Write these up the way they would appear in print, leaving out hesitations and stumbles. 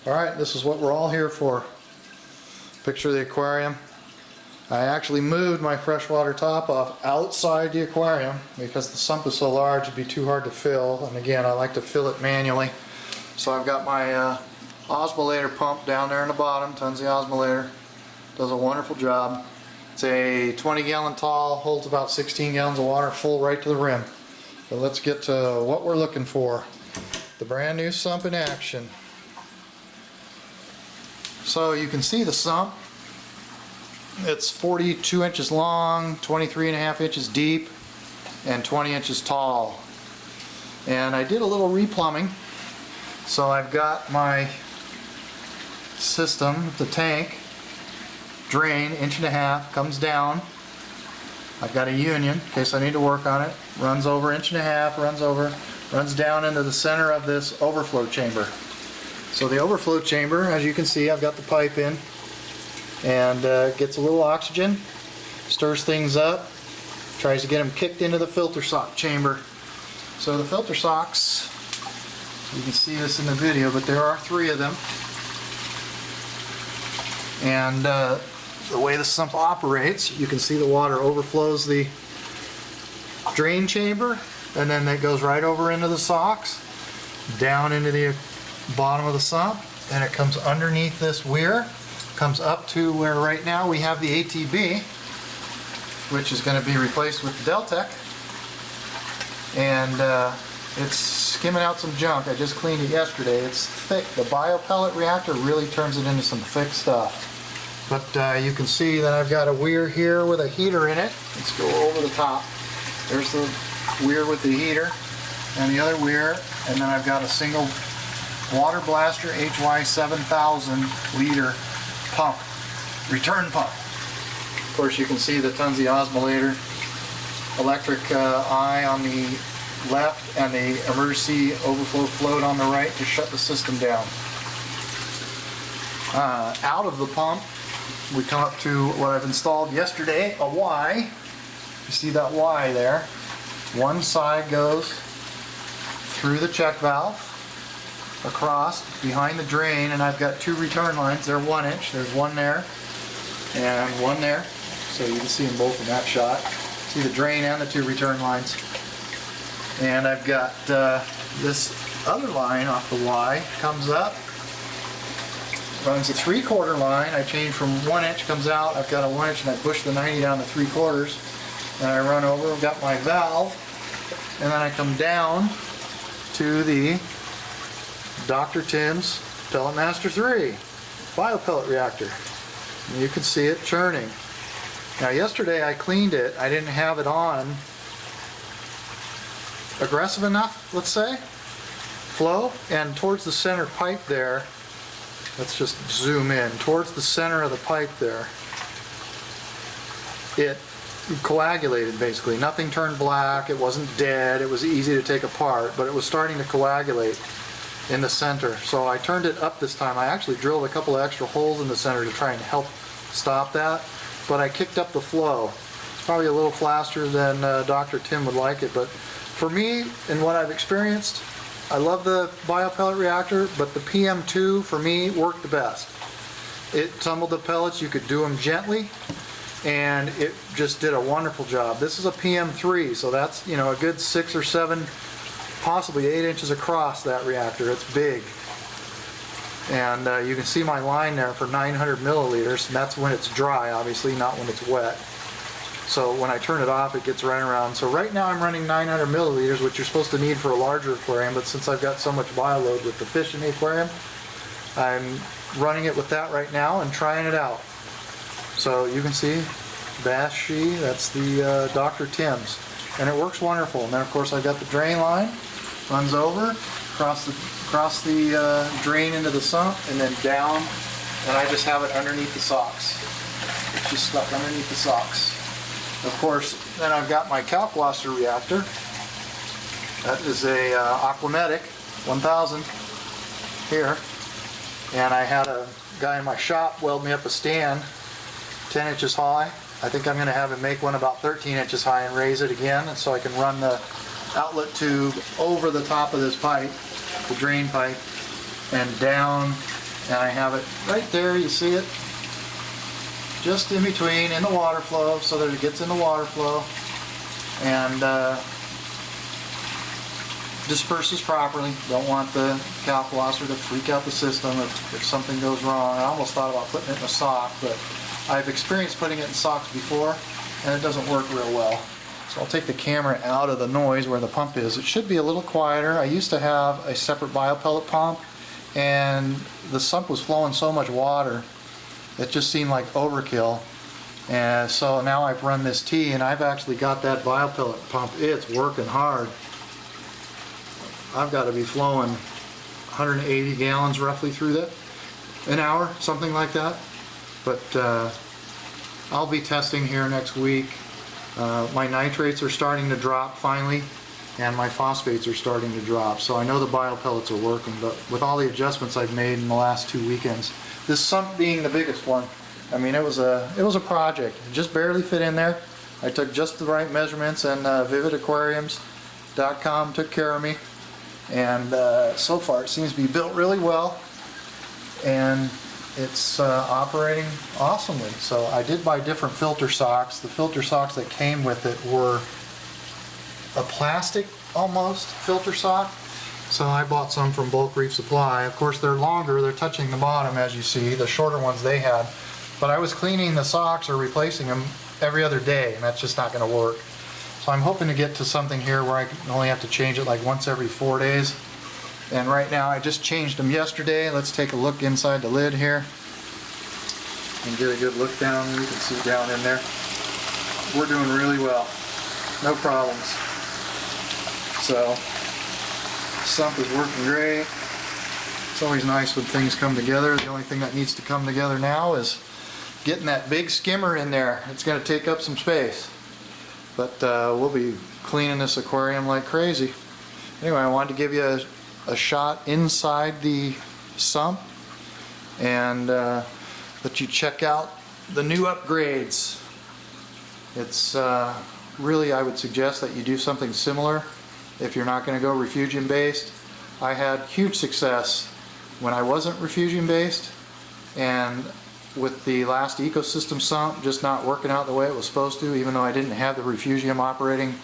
Alright, this is what we're all here for. Picture the aquarium. I actually moved my freshwater top off outside the aquarium because the sump is so large it'd be too hard to fill, and again I like to fill it manually. So I've got my osmolator pump down there in the bottom, Tunzi osmolator. Does a wonderful job. It's a 20-gallon tall, holds about 16 gallons of water full right to the rim. But let's get to what we're looking for. The brand new sump in action. So you can see the sump. It's 42 inches long, 23.5 inches deep, and 20 inches tall. And I did a little replumbing. So I've got my system, the tank, drain, 1.5 inches, comes down. I've got a union in case I need to work on it. Runs over 1.5 inches, runs down into the center of this overflow chamber. So the overflow chamber, as you can see, I've got the pipe in, and gets a little oxygen, stirs things up, tries to get them kicked into the filter sock chamber. So the filter socks, you can see this in the video, but there are 3 of them. And the way the sump operates, you can see the water overflows the drain chamber, and then that goes right over into the socks, down into the bottom of the sump, and it comes underneath this weir, comes up to where right now we have the ATB, which is going to be replaced with the Deltec, and it's skimming out some junk. I just cleaned it yesterday. It's thick. The biopellet reactor really turns it into some thick stuff. But you can see that I've got a weir here with a heater in it. Let's go over the top. There's the weir with the heater and the other weir, and then I've got a single Water Blaster HY 7000 liter pump, return pump. Of course you can see the Tunzi osmolator, electric eye on the left, and the emergency overflow float on the right to shut the system down. Out of the pump we come up to what I've installed yesterday, a Y. You see that Y there? One side goes through the check valve, across, behind the drain, and I've got 2 return lines. They're 1 inch. There's one there and one there. So you can see them both in that shot. See the drain and the 2 return lines. And I've got this other line off the Y, comes up, runs a 3/4 line. I change from 1 inch, comes out. I've got a 1 inch and I push the 90 down to 3/4. And I run over, I've got my valve, and then I come down to the Dr. Tim's Pellet Master 3 biopellet reactor. And you can see it churning. Now yesterday I cleaned it. I didn't have it on aggressive enough, let's say, flow, and towards the center pipe there, let's just zoom in, towards the center of the pipe there, it coagulated basically. Nothing turned black, it wasn't dead, it was easy to take apart, but it was starting to coagulate in the center. So I turned it up this time. I actually drilled a couple of extra holes in the center to try and help stop that, but I kicked up the flow. It's probably a little faster than Dr. Tim would like it, but for me and what I've experienced, I love the biopellet reactor, but the PM2 for me worked the best. It tumbled the pellets, you could do them gently, and it just did a wonderful job. This is a PM3, so that's, you know, a good 6 or 7, possibly 8 inches across, that reactor. It's big. And you can see my line there for 900 milliliters, and that's when it's dry, obviously, not when it's wet. So when I turn it off, it gets right around. So right now I'm running 900 milliliters, which you're supposed to need for a larger aquarium, but since I've got so much bioload with the fish in the aquarium, I'm running it with that right now and trying it out. So you can see Bashi, that's the Dr. Tim's, and it works wonderful. And then of course I've got the drain line, runs over, across the drain into the sump, and then down, and I just have it underneath the socks. It's just stuck underneath the socks. Of course, then I've got my Calculaster reactor. That is a Aquametic 1000 here, and I had a guy in my shop weld me up a stand 10 inches high. I think I'm going to have him make one about 13 inches high and raise it again, and so I can run the outlet tube over the top of this pipe, the drain pipe, and down And I have it right there, you see it? Just in between, in the water flow, so that it gets in the water flow and disperses properly. Don't want the calculator to freak out the system if something goes wrong. I almost thought about putting it in a sock, but I've experienced putting it in socks before and it doesn't work real well. So I'll take the camera out of the noise where the pump is. It should be a little quieter. I used to have a separate biopellet pump, and the sump was flowing so much water it just seemed like overkill. And so now I've run this T, and I've actually got that biopellet pump. It's working hard. I've got to be flowing 180 gallons roughly through that an hour, something like that. But I'll be testing here next week. My nitrates are starting to drop finally, and my phosphates are starting to drop. So I know the biopellets are working, but with all the adjustments I've made in the last 2 weekends, this sump being the biggest one, I mean, it was a project. It just barely fit in there. I took just the right measurements, and vividaquariums.com took care of me. And so far it seems to be built really well, and it's operating awesomely. So I did buy different filter socks. The filter socks that came with it were a plastic almost filter sock. So I bought some from Bulk Reef Supply. Of course they're longer, they're touching the bottom as you see, the shorter ones they had. But I was cleaning the socks or replacing them every other day, and that's just not going to work. So I'm hoping to get to something here where I only have to change it like once every 4 days. And right now I just changed them yesterday. Let's take a look inside the lid here and get a good look down. You can see down in there. We're doing really well. No problems. So, sump is working great. It's always nice when things come together. The only thing that needs to come together now is getting that big skimmer in there. It's going to take up some space. But we'll be cleaning this aquarium like crazy. Anyway, I wanted to give you a shot inside the sump and let you check out the new upgrades. It's really, I would suggest that you do something similar if you're not going to go refugium based. I had huge success when I wasn't refugium based, and with the last ecosystem sump just not working out the way it was supposed to, even though I didn't have the refugium operating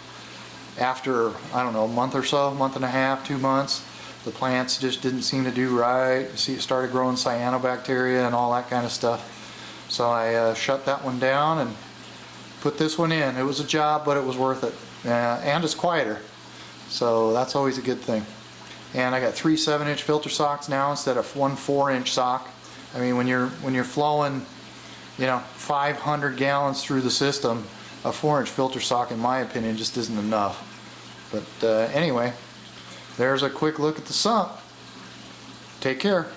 after, I don't know, a month or so, month and a half, 2 months. The plants just didn't seem to do right. See, it started growing cyanobacteria and all that kind of stuff. So I shut that one down and put this one in. It was a job, but it was worth it. And it's quieter, so that's always a good thing. And I got 3 7-inch filter socks now instead of 1 4-inch sock. I mean, when you're flowing, 500 gallons through the system, a 4-inch filter sock, in my opinion, just isn't enough. But anyway, there's a quick look at the sump. Take care.